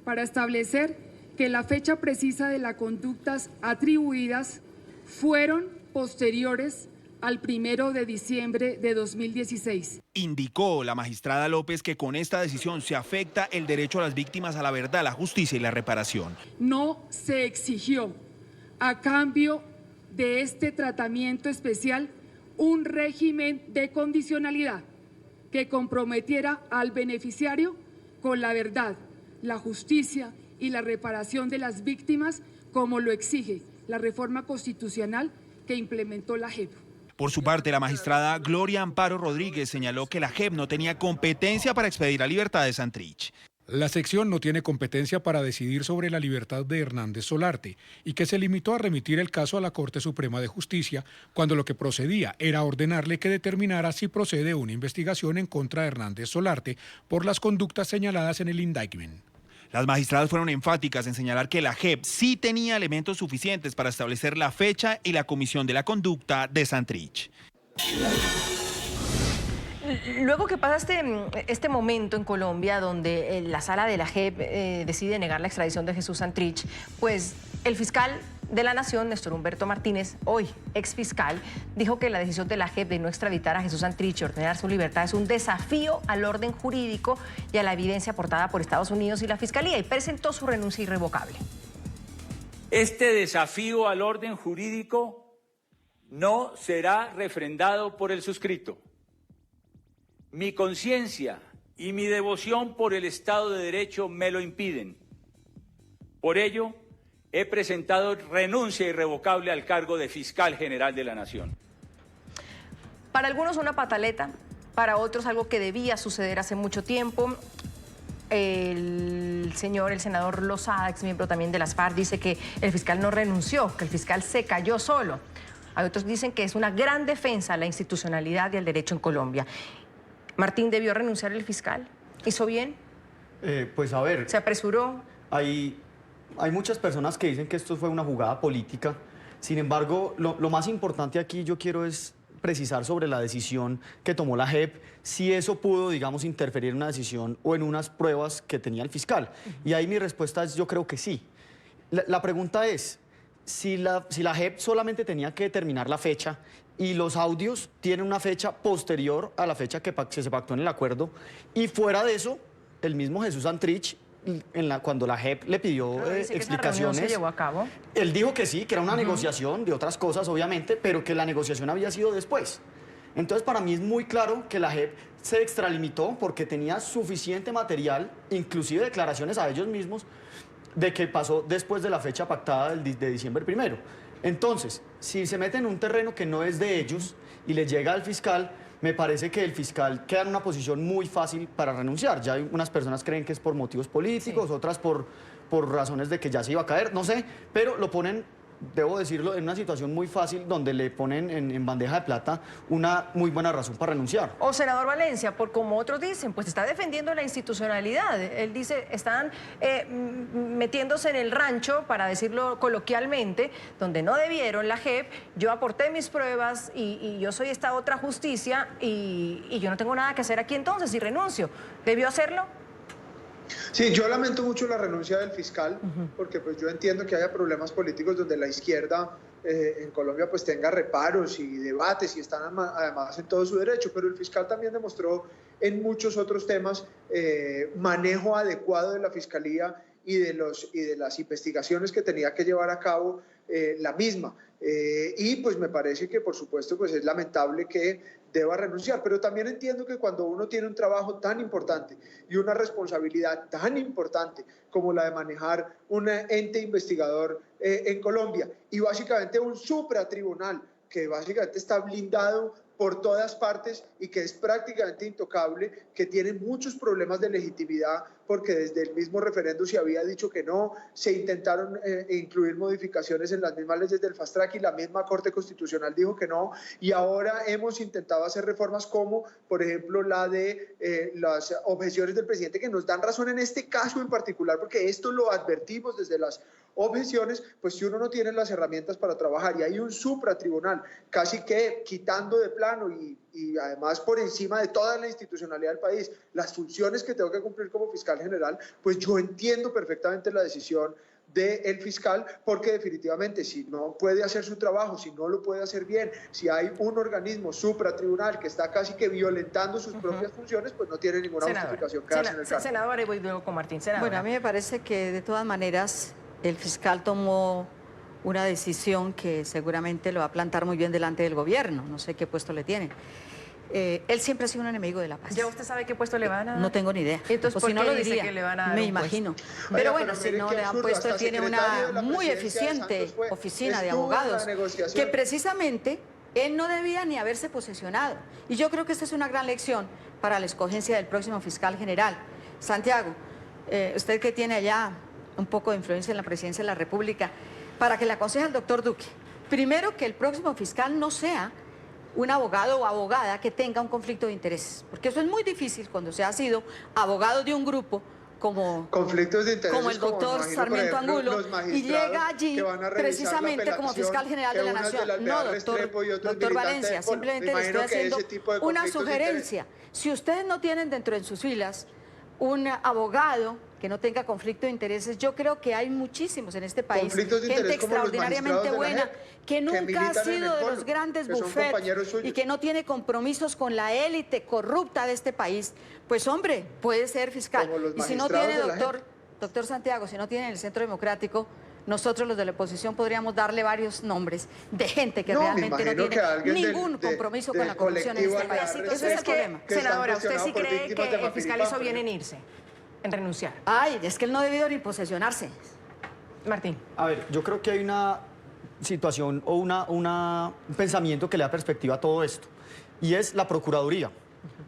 para establecer que la fecha precisa de las conductas atribuidas fueron posteriores al 1 de diciembre de 2016. Indicó la magistrada López que con esta decisión se afecta el derecho a las víctimas a la verdad, la justicia y la reparación. No se exigió, a cambio de este tratamiento especial, un régimen de condicionalidad que comprometiera al beneficiario con la verdad, la justicia y la reparación de las víctimas, como lo exige la reforma constitucional que implementó la JEP. Por su parte, la magistrada Gloria Amparo Rodríguez señaló que la JEP no tenía competencia para expedir la libertad de Santrich. La sección no tiene competencia para decidir sobre la libertad de Hernández Solarte y que se limitó a remitir el caso a la Corte Suprema de Justicia cuando lo que procedía era ordenarle que determinara si procede una investigación en contra de Hernández Solarte por las conductas señaladas en el indictment. Las magistradas fueron enfáticas en señalar que la JEP sí tenía elementos suficientes para establecer la fecha y la comisión de la conducta de Santrich. Luego que pasa este momento en Colombia donde la sala de la JEP decide negar la extradición de Jesús Santrich, pues el fiscal de la Nación, Néstor Humberto Martínez, hoy exfiscal, dijo que la decisión de la JEP de no extraditar a Jesús Santrich y ordenar su libertad es un desafío al orden jurídico y a la evidencia aportada por Estados Unidos y la Fiscalía, y presentó su renuncia irrevocable. Este desafío al orden jurídico no será refrendado por el suscrito. Mi conciencia y mi devoción por el Estado de Derecho me lo impiden. Por ello, he presentado renuncia irrevocable al cargo de Fiscal General de la Nación. Para algunos una pataleta, para otros algo que debía suceder hace mucho tiempo. El senador Lozada, ex miembro también de las FARC, dice que el fiscal no renunció, que el fiscal se cayó solo. Hay otros dicen que es una gran defensa a la institucionalidad y al derecho en Colombia. ¿Martín debió renunciar el fiscal? ¿Hizo bien? Pues a ver... ¿Se apresuró? Hay muchas personas que dicen que esto fue una jugada política. Sin embargo, lo más importante aquí yo quiero es precisar sobre la decisión que tomó la JEP, si eso pudo, digamos, interferir en una decisión o en unas pruebas que tenía el fiscal. Y ahí mi respuesta es yo creo que sí. La pregunta es, si la JEP solamente tenía que determinar la fecha y los audios tienen una fecha posterior a la fecha que se pactó en el acuerdo, y fuera de eso, el mismo Jesús Santrich, cuando la JEP le pidió explicaciones, ¿se llevó a cabo? Él dijo que sí, que era una negociación de otras cosas, obviamente, pero que la negociación había sido después. Entonces, para mí es muy claro que la JEP se extralimitó porque tenía suficiente material, inclusive declaraciones a ellos mismos, de que pasó después de la fecha pactada de diciembre 1. Entonces, si se meten en un terreno que no es de ellos y le llega al fiscal, me parece que el fiscal queda en una posición muy fácil para renunciar. Ya hay unas personas creen que es por motivos políticos, otras por razones de que ya se iba a caer, no sé, pero lo ponen, debo decirlo, en una situación muy fácil donde le ponen en bandeja de plata una muy buena razón para renunciar. O senador Valencia, por como otros dicen, pues está defendiendo la institucionalidad. Él dice, están metiéndose en el rancho, para decirlo coloquialmente, donde no debieron la JEP. Yo aporté mis pruebas y yo soy esta otra justicia y yo no tengo nada que hacer aquí entonces y renuncio. ¿Debió hacerlo? Sí, yo lamento mucho la renuncia del fiscal, porque pues yo entiendo que haya problemas políticos donde la izquierda en Colombia pues tenga reparos y debates y están además en todo su derecho, pero el fiscal también demostró en muchos otros temas manejo adecuado de la fiscalía y de las investigaciones que tenía que llevar a cabo la misma. Y pues me parece que por supuesto pues es lamentable que deba renunciar, pero también entiendo que cuando uno tiene un trabajo tan importante y una responsabilidad tan importante como la de manejar un ente investigador en Colombia y básicamente un supratribunal que básicamente está blindado por todas partes y que es prácticamente intocable, que tiene muchos problemas de legitimidad porque desde el mismo referendo se había dicho que no, se intentaron incluir modificaciones en las mismas leyes del Fast Track y la misma Corte Constitucional dijo que no, y ahora hemos intentado hacer reformas como, por ejemplo, la de las objeciones del presidente, que nos dan razón en este caso en particular, porque esto lo advertimos desde las objeciones, pues si uno no tiene las herramientas para trabajar y hay un supratribunal casi que quitando de plano y además por encima de toda la institucionalidad del país las funciones que tengo que cumplir como fiscal general, pues yo entiendo perfectamente la decisión del fiscal, porque definitivamente si no puede hacer su trabajo, si no lo puede hacer bien, si hay un organismo supratribunal que está casi que violentando sus propias funciones, pues no tiene ninguna justificación que hacer en el cargo. Senadora, y voy luego con Martín. Senadora. Bueno, a mí me parece que de todas maneras el fiscal tomó una decisión que seguramente lo va a plantar muy bien delante del gobierno, no sé qué puesto le tienen. Él siempre ha sido un enemigo de la paz. ¿Ya usted sabe qué puesto le van a dar? No tengo ni idea. Entonces, si no lo diría, que le van a dar me un imagino. puesto? Pero Oiga, bueno, si no le han absurdo, puesto, él tiene una muy eficiente oficina de abogados que precisamente él no debía ni haberse posesionado. Y yo creo que esta es una gran lección para la escogencia del próximo fiscal general. Santiago, usted que tiene allá un poco de influencia en la presidencia de la República, para que le aconseje al doctor Duque, primero que el próximo fiscal no sea un abogado o abogada que tenga un conflicto de intereses, porque eso es muy difícil cuando se ha sido abogado de un grupo como conflictos de intereses, como el doctor Sarmiento Angulo, y llega allí precisamente como fiscal general de la Nación. No, doctor Valencia, simplemente le estoy haciendo una sugerencia. Si ustedes no tienen dentro de sus filas un abogado que no tenga conflicto de intereses, yo creo que hay muchísimos en este país, gente extraordinariamente buena, que nunca ha sido de los grandes bufetes y que no tiene compromisos con la élite corrupta de este país, pues hombre, puede ser fiscal. Y si no tiene, doctor Santiago, si no tiene en el Centro Democrático, nosotros los de la oposición podríamos darle varios nombres de gente que realmente no tiene ningún compromiso con la corrupción en este país. Ese es el problema. Senadora, ¿usted sí cree que el fiscal hizo bien en irse, en renunciar? Ay, es que él no debió ni posesionarse. Martín. A ver, yo creo que hay una situación o un pensamiento que le da perspectiva a todo esto, y es la Procuraduría.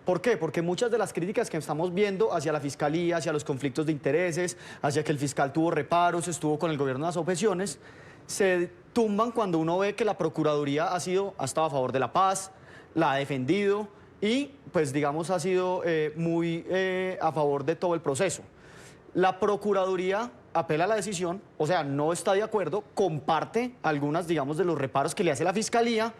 ¿Por qué? Porque muchas de las críticas que estamos viendo hacia la Fiscalía, hacia los conflictos de intereses, hacia que el fiscal tuvo reparos, estuvo con el gobierno de las objeciones, se tumban cuando uno ve que la Procuraduría ha estado a favor de la paz, la ha defendido y, pues, digamos, ha sido muy a favor de todo el proceso. La Procuraduría apela a la decisión, o sea, no está de acuerdo, comparte algunas, digamos, de los reparos que le hace la Fiscalía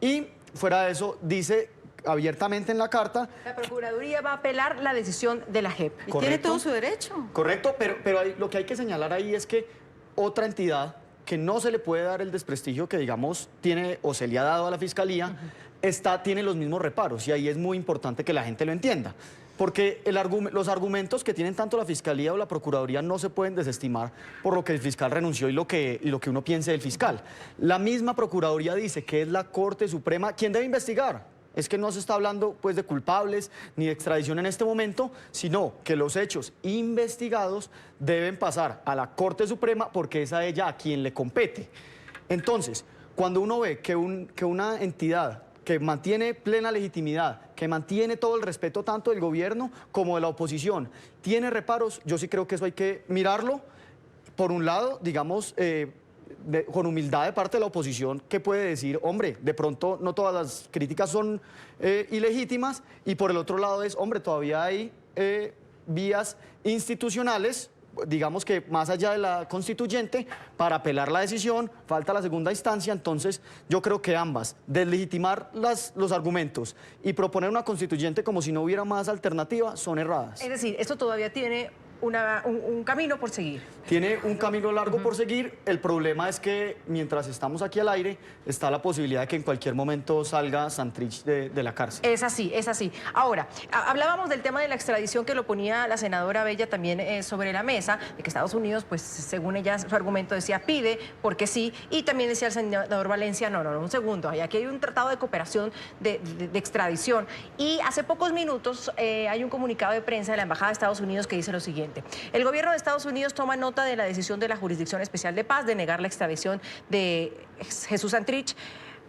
y, fuera de eso, dice abiertamente en la carta. La Procuraduría va a apelar la decisión de la JEP. Y tiene todo su derecho. Correcto, pero lo que hay que señalar ahí es que otra entidad que no se le puede dar el desprestigio que, digamos, tiene o se le ha dado a la Fiscalía, tiene los mismos reparos, y ahí es muy importante que la gente lo entienda. Porque los argumentos que tienen tanto la Fiscalía o la Procuraduría no se pueden desestimar por lo que el fiscal renunció y lo que uno piense del fiscal. La misma Procuraduría dice que es la Corte Suprema quien debe investigar. Es que no se está hablando pues de culpables ni de extradición en este momento, sino que los hechos investigados deben pasar a la Corte Suprema porque es a ella a quien le compete. Entonces, cuando uno ve que una entidad que mantiene plena legitimidad, que mantiene todo el respeto tanto del gobierno como de la oposición, tiene reparos, yo sí creo que eso hay que mirarlo. Por un lado, digamos, con humildad de parte de la oposición, que puede decir, hombre, de pronto no todas las críticas son ilegítimas, y por el otro lado es, hombre, todavía hay vías institucionales, digamos que más allá de la constituyente, para apelar la decisión, falta la segunda instancia. Entonces yo creo que ambas, deslegitimar los argumentos y proponer una constituyente como si no hubiera más alternativa, son erradas. Es decir, esto todavía tiene un camino por seguir. Tiene un camino largo por seguir. El problema es que mientras estamos aquí al aire, está la posibilidad de que en cualquier momento salga Santrich de la cárcel. Es así, es así. Ahora, hablábamos del tema de la extradición que lo ponía la senadora Bella también sobre la mesa, de que Estados Unidos, pues según ella, su argumento decía pide porque sí, y también decía el senador Valencia, no, un segundo, aquí hay un tratado de cooperación de extradición, y hace pocos minutos hay un comunicado de prensa de la Embajada de Estados Unidos que dice lo siguiente: el gobierno de Estados Unidos toma nota de la decisión de la Jurisdicción Especial de Paz de negar la extradición de Jesús Santrich.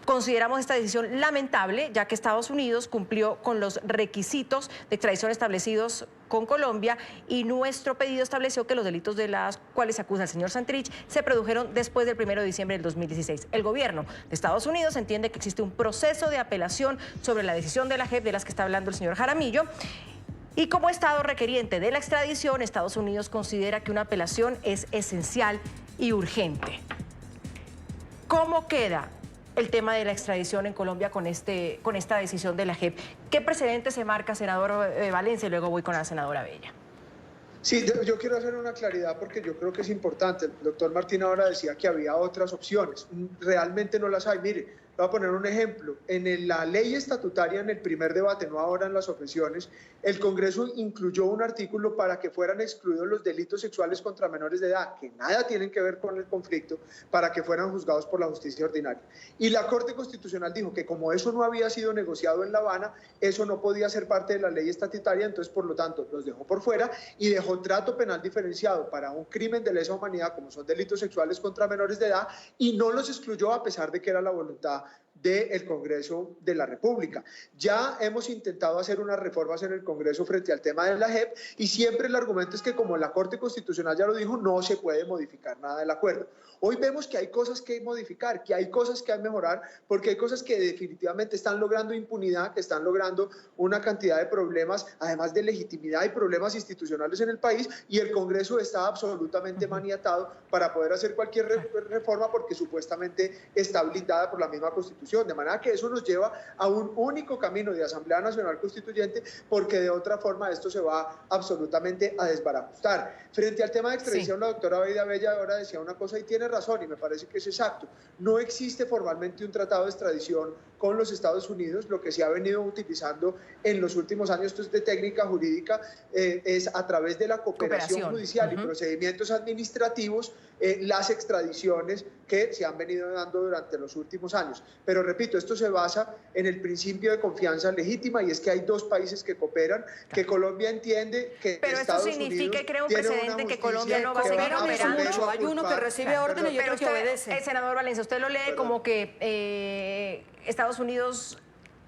Consideramos esta decisión lamentable, ya que Estados Unidos cumplió con los requisitos de extradición establecidos con Colombia, y nuestro pedido estableció que los delitos de los cuales se acusa el señor Santrich se produjeron después del 1 de diciembre del 2016. El gobierno de Estados Unidos entiende que existe un proceso de apelación sobre la decisión de la JEP de las que está hablando el señor Jaramillo. Y como Estado requeriente de la extradición, Estados Unidos considera que una apelación es esencial y urgente. ¿Cómo queda el tema de la extradición en Colombia con esta decisión de la JEP? ¿Qué precedente se marca, senador Valencia? Y luego voy con la senadora Bella. Sí, yo quiero hacer una claridad porque yo creo que es importante. El doctor Martín ahora decía que había otras opciones. Realmente no las hay. Mire, voy a poner un ejemplo. En la ley estatutaria, en el primer debate, no ahora en las objeciones, el Congreso incluyó un artículo para que fueran excluidos los delitos sexuales contra menores de edad, que nada tienen que ver con el conflicto, para que fueran juzgados por la justicia ordinaria. Y la Corte Constitucional dijo que como eso no había sido negociado en La Habana, eso no podía ser parte de la ley estatutaria, entonces por lo tanto los dejó por fuera y dejó trato penal diferenciado para un crimen de lesa humanidad como son delitos sexuales contra menores de edad, y no los excluyó a pesar de que era la voluntad del Congreso de la República. Ya hemos intentado hacer unas reformas en el Congreso frente al tema de la JEP, y siempre el argumento es que como la Corte Constitucional ya lo dijo, no se puede modificar nada del acuerdo. Hoy vemos que hay cosas que modificar, que hay cosas que mejorar, porque hay cosas que definitivamente están logrando impunidad, que están logrando una cantidad de problemas, además de legitimidad y problemas institucionales en el país, y el Congreso está absolutamente maniatado para poder hacer cualquier reforma porque supuestamente está blindada por la misma Constitución, de manera que eso nos lleva a un único camino de Asamblea Nacional Constituyente, porque de otra forma esto se va absolutamente a desbarajustar. Frente al tema de extradición, sí, la doctora Bella ahora decía una cosa y tiene razón, y me parece que es exacto. No existe formalmente un tratado de extradición con los Estados Unidos. Lo que se ha venido utilizando en los últimos años, esto es de técnica jurídica, es a través de la cooperación judicial y procedimientos administrativos, las extradiciones que se han venido dando durante los últimos años. Pero repito, esto se basa en el principio de confianza legítima, y es que hay dos países que cooperan, que Colombia entiende que pero Estados esto significa Unidos y crea un precedente que Colombia no va a seguir operando. Hay uno que recibe órdenes y otro que obedece. Senador Valencia, usted lo lee como que Estados Unidos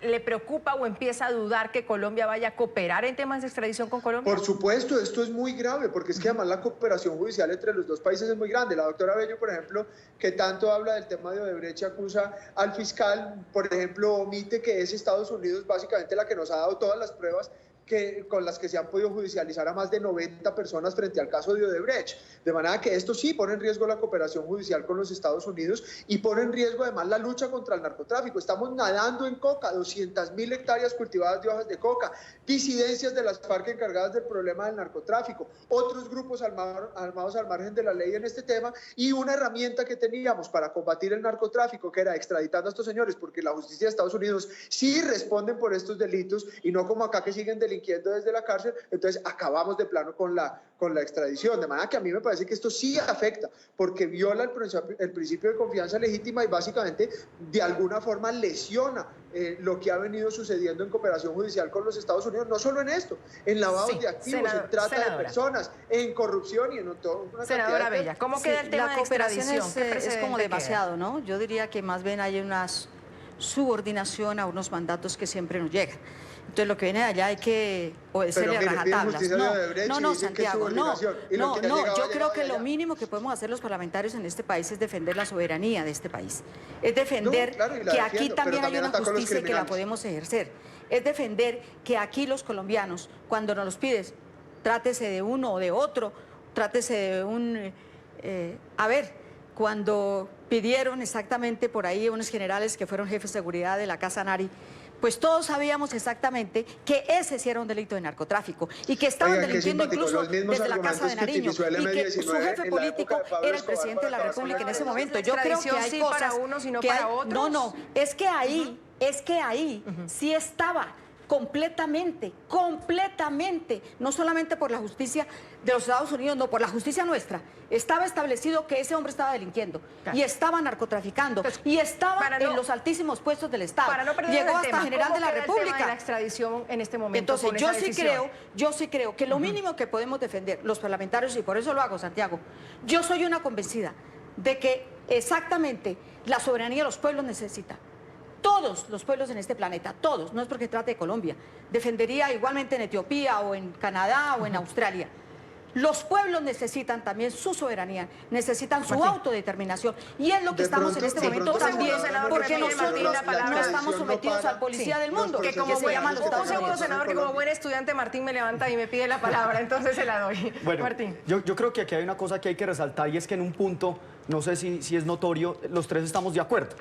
le preocupa o empieza a dudar que Colombia vaya a cooperar en temas de extradición con Colombia. Por supuesto, esto es muy grave, porque es que además la cooperación judicial entre los dos países es muy grande. La doctora Bello, por ejemplo, que tanto habla del tema de Odebrecht, acusa al fiscal, por ejemplo, omite que es Estados Unidos básicamente la que nos ha dado todas las pruebas con las que se han podido judicializar a más de 90 personas frente al caso de Odebrecht. De manera que esto sí pone en riesgo la cooperación judicial con los Estados Unidos y pone en riesgo además la lucha contra el narcotráfico. Estamos nadando en coca, 200.000 hectáreas cultivadas de hojas de coca, disidencias de las FARC encargadas del problema del narcotráfico, otros grupos armados al margen de la ley en este tema, y una herramienta que teníamos para combatir el narcotráfico, que era extraditando a estos señores, porque la justicia de Estados Unidos sí responden por estos delitos y no como acá que siguen delinquiendo desde la cárcel. Entonces acabamos de plano con la extradición, de manera que a mí me parece que esto sí afecta, porque viola el principio de confianza legítima y básicamente de alguna forma lesiona lo que ha venido sucediendo en cooperación judicial con los Estados Unidos, no solo en esto, en lavados de activos, en trata de personas, en corrupción y en toda una Senadora Bella, ¿cómo queda el tema la de cooperación? extradición? Es como demasiado, ¿no? Yo diría que más bien hay una subordinación a unos mandatos que siempre nos llegan. Entonces lo que viene de allá hay que obedecerle a rajatablas. No, Santiago, no, yo creo que lo mínimo que podemos hacer los parlamentarios en este país es defender la soberanía de este país. Es defender que aquí también hay una justicia y que la podemos ejercer. Es defender que aquí los colombianos, cuando nos los pides, trátese de uno o de otro, trátese de un... cuando pidieron exactamente por ahí unos generales que fueron jefes de seguridad de la Casa Nari, pues todos sabíamos exactamente que ese sí era un delito de narcotráfico y que estaban delinquiendo incluso desde la Casa de Nariño y que su jefe político era el presidente de la República en ese momento. Yo creo que hay cosas para unos y no que para otros. No, es que ahí sí estaba completamente, no solamente por la justicia de los Estados Unidos, no, por la justicia nuestra, estaba establecido que ese hombre estaba delinquiendo y estaba narcotraficando y estaba en los altísimos puestos del Estado. Llegó hasta general de la República. De la extradición en este momento. Entonces, yo sí creo que lo mínimo que podemos defender los parlamentarios, y por eso lo hago, Santiago, yo soy una convencida de que exactamente la soberanía de los pueblos necesita. Todos los pueblos en este planeta, todos, no es porque trate de Colombia, defendería igualmente en Etiopía o en Canadá o en Australia. Los pueblos necesitan también su soberanía, necesitan su autodeterminación. Y es lo que estamos en este momento también, porque nosotros no estamos sometidos al policía del mundo, que se llama los Estados Unidos. Senador, que como buen estudiante Martín me levanta y me pide la palabra, entonces se la doy. Bueno, Martín. Yo creo que aquí hay una cosa que hay que resaltar y es que en un punto, no sé si es notorio, los tres estamos de acuerdo.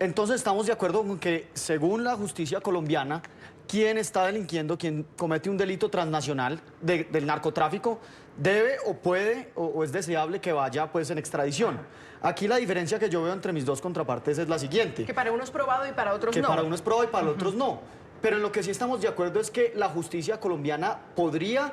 Entonces estamos de acuerdo con que, según la justicia colombiana, quien está delinquiendo, quien comete un delito transnacional del narcotráfico, debe o puede o es deseable que vaya pues en extradición. Aquí la diferencia que yo veo entre mis dos contrapartes es la siguiente. Que para uno es probado y para otros no. Que para uno es probado y para otros no. Pero en lo que sí estamos de acuerdo es que la justicia colombiana podría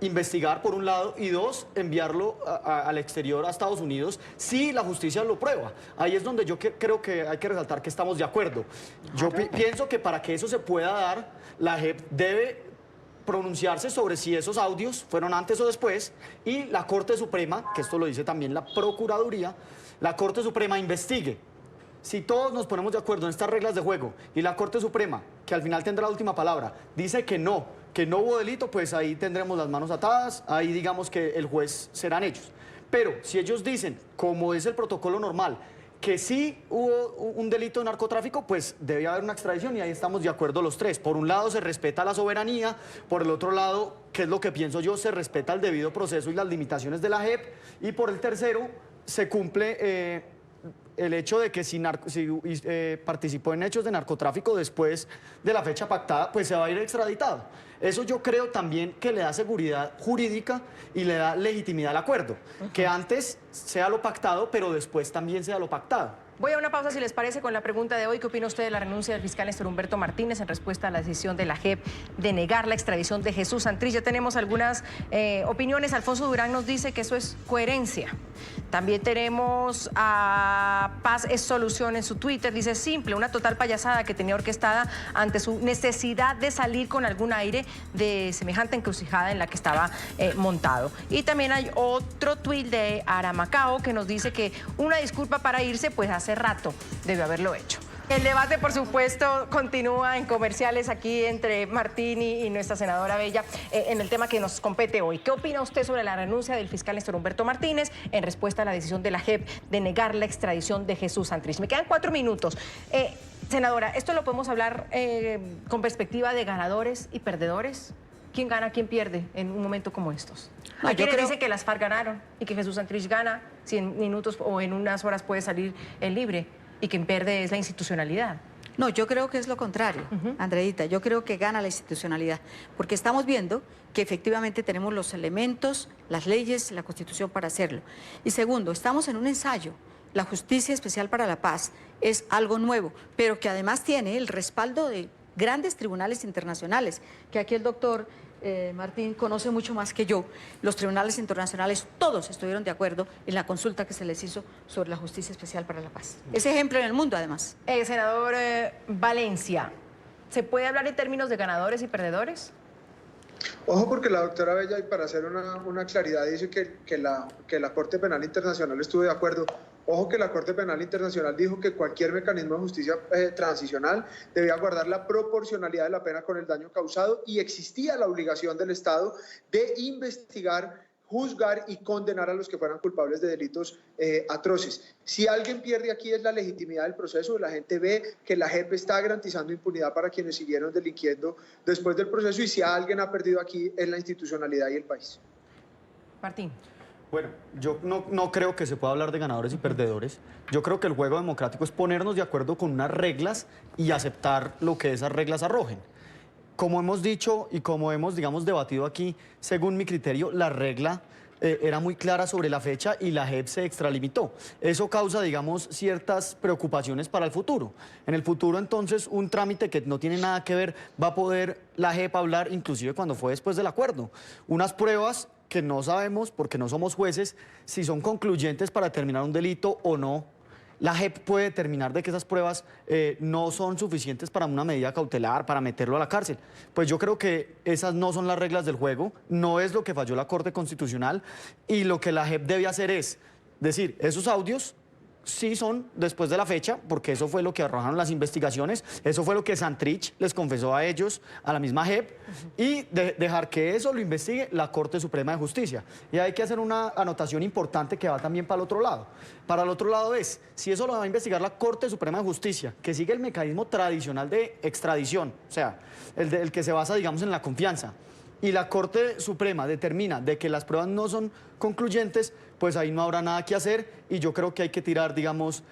investigar por un lado y dos, enviarlo al exterior, a Estados Unidos, si la justicia lo prueba. Ahí es donde yo creo que hay que resaltar que estamos de acuerdo. Yo pienso que para que eso se pueda dar, la JEP debe pronunciarse sobre si esos audios fueron antes o después y la Corte Suprema, que esto lo dice también la Procuraduría, la Corte Suprema investigue. Si todos nos ponemos de acuerdo en estas reglas de juego y la Corte Suprema, que al final tendrá la última palabra, dice que no hubo delito, pues ahí tendremos las manos atadas, ahí digamos que el juez serán ellos. Pero si ellos dicen, como es el protocolo normal, que sí hubo un delito de narcotráfico, pues debe haber una extradición y ahí estamos de acuerdo los tres. Por un lado se respeta la soberanía, por el otro lado, que es lo que pienso yo, se respeta el debido proceso y las limitaciones de la JEP, y por el tercero se cumple el hecho de que si participó en hechos de narcotráfico después de la fecha pactada, pues se va a ir extraditado. Eso yo creo también que le da seguridad jurídica y le da legitimidad al acuerdo. Que antes sea lo pactado, pero después también sea lo pactado. Voy a una pausa, si les parece, con la pregunta de hoy. ¿Qué opina usted de la renuncia del fiscal Néstor Humberto Martínez en respuesta a la decisión de la JEP de negar la extradición de Jesús Santrich? Ya tenemos algunas opiniones. Alfonso Durán nos dice que eso es coherencia. También tenemos a Paz es Solución en su Twitter. Dice, simple, una total payasada que tenía orquestada ante su necesidad de salir con algún aire de semejante encrucijada en la que estaba montado. Y también hay otro tuit de Aramacao que nos dice que una disculpa para irse, pues hace rato debe haberlo hecho. El debate, por supuesto, continúa en comerciales aquí entre Martín y nuestra senadora Bella en el tema que nos compete hoy. ¿Qué opina usted sobre la renuncia del fiscal Néstor Humberto Martínez en respuesta a la decisión de la JEP de negar la extradición de Jesús Santrich? Me quedan 4 minutos. Senadora, ¿esto lo podemos hablar con perspectiva de ganadores y perdedores? ¿Quién gana, quién pierde en un momento como estos? No, Hay yo quienes creo... dicen que las FARC ganaron y que Jesús Santrich gana si en minutos o en unas horas puede salir libre, y quien pierde es la institucionalidad. No, yo creo que es lo contrario, Andreita. Yo creo que gana la institucionalidad, porque estamos viendo que efectivamente tenemos los elementos, las leyes, la Constitución para hacerlo. Y segundo, estamos en un ensayo. La Justicia Especial para la Paz es algo nuevo, pero que además tiene el respaldo de grandes tribunales internacionales, que aquí el doctor Martín conoce mucho más que yo. Los tribunales internacionales todos estuvieron de acuerdo en la consulta que se les hizo sobre la Justicia Especial para la Paz. Es ejemplo en el mundo, además. Senador Valencia, ¿se puede hablar en términos de ganadores y perdedores? Ojo, porque la doctora Bella, y para hacer una claridad, dice que la Corte Penal Internacional estuvo de acuerdo. Ojo que la Corte Penal Internacional dijo que cualquier mecanismo de justicia transicional debía guardar la proporcionalidad de la pena con el daño causado, y existía la obligación del Estado de investigar, juzgar y condenar a los que fueran culpables de delitos atroces. Si alguien pierde aquí es la legitimidad del proceso. La gente ve que la JEP está garantizando impunidad para quienes siguieron delinquiendo después del proceso, y si alguien ha perdido aquí es la institucionalidad y el país. Martín. Bueno, yo no creo que se pueda hablar de ganadores y perdedores. Yo creo que el juego democrático es ponernos de acuerdo con unas reglas y aceptar lo que esas reglas arrojen. Como hemos dicho y como hemos, digamos, debatido aquí, según mi criterio, la regla era muy clara sobre la fecha y la JEP se extralimitó. Eso causa, digamos, ciertas preocupaciones para el futuro. En el futuro, entonces, un trámite que no tiene nada que ver, va a poder la JEP hablar, inclusive cuando fue después del acuerdo. Unas pruebas que no sabemos, porque no somos jueces, si son concluyentes para determinar un delito o no. La JEP puede determinar de que esas pruebas no son suficientes para una medida cautelar, para meterlo a la cárcel. Pues yo creo que esas no son las reglas del juego, no es lo que falló la Corte Constitucional, y lo que la JEP debe hacer es decir, esos audios sí son después de la fecha, porque eso fue lo que arrojaron las investigaciones, eso fue lo que Santrich les confesó a ellos, a la misma JEP, y dejar que eso lo investigue la Corte Suprema de Justicia. Y hay que hacer una anotación importante que va también para el otro lado. Para el otro lado es, si eso lo va a investigar la Corte Suprema de Justicia, que sigue el mecanismo tradicional de extradición, o sea, el que se basa, digamos, en la confianza, y la Corte Suprema determina de que las pruebas no son concluyentes, pues ahí no habrá nada que hacer, y yo creo que hay que tirar, digamos,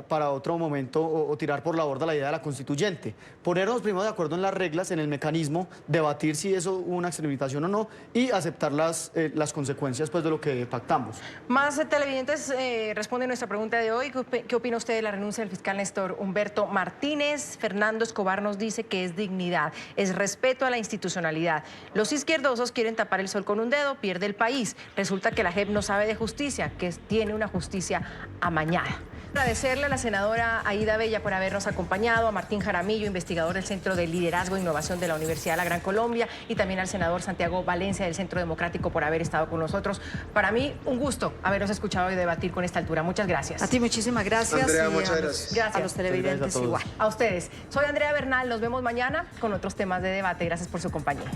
para otro momento, o tirar por la borda la idea de la constituyente. Ponernos primero de acuerdo en las reglas, en el mecanismo, debatir si eso hubo una extralimitación o no, y aceptar las consecuencias, pues, de lo que pactamos. Más televidentes responden nuestra pregunta de hoy. ¿Qué opina usted de la renuncia del fiscal Néstor Humberto Martínez? Fernando Escobar nos dice que es dignidad, es respeto a la institucionalidad. Los izquierdosos quieren tapar el sol con un dedo, pierde el país. Resulta que la JEP no sabe de justicia, que tiene una justicia amañada. Agradecerle a la senadora Aida Bella por habernos acompañado, a Martín Jaramillo, investigador del Centro de Liderazgo e Innovación de la Universidad de la Gran Colombia, y también al senador Santiago Valencia del Centro Democrático por haber estado con nosotros. Para mí, un gusto habernos escuchado y debatir con esta altura. Muchas gracias. A ti muchísimas gracias. Andrea, muchas gracias. Gracias. A los televidentes igual. A ustedes. Soy Andrea Bernal. Nos vemos mañana con otros temas de debate. Gracias por su compañía.